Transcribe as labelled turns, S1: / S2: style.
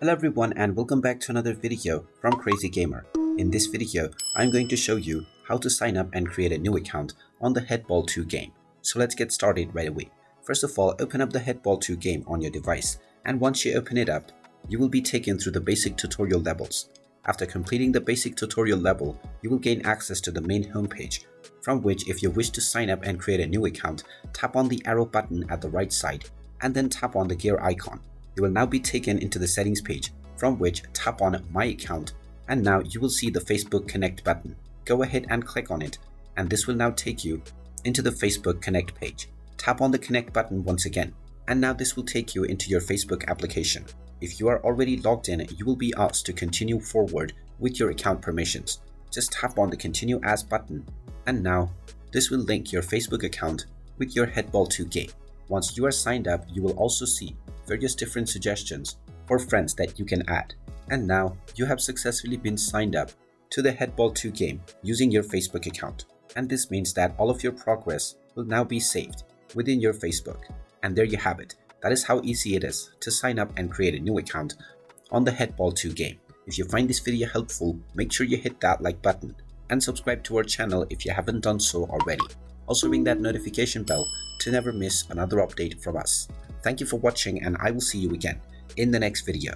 S1: Hello everyone and welcome back to another video from Crazy Gamer. In this video, I'm going to show you how to sign up and create a new account on the Headball 2 game. So let's get started right away. First of all, open up the Headball 2 game on your device, and once you open it up, you will be taken through the basic tutorial levels. After completing the basic tutorial level, you will gain access to the main homepage, from which if you wish to sign up and create a new account, tap on the arrow button at the right side and then tap on the gear icon. You will now be taken into the settings page, from which tap on My Account, and now you will see the Facebook Connect button. Go ahead and click on it, and this will now take you into the Facebook Connect page. Tap on the Connect button once again, and now this will take you into your Facebook application. If you are already logged in, you will be asked to continue forward with your account permissions. Just tap on the Continue As button, and now this will link your Facebook account with your Headball 2 game. Once you are signed up, you will also see various different suggestions for friends that you can add. And now you have successfully been signed up to the Headball 2 game using your Facebook account. And this means that all of your progress will now be saved within your Facebook. And there you have it. That is how easy it is to sign up and create a new account on the Headball 2 game. If you find this video helpful, make sure you hit that like button and subscribe to our channel if you haven't done so already. Also ring that notification bell to never miss another update from us. Thank you for watching, and I will see you again in the next video.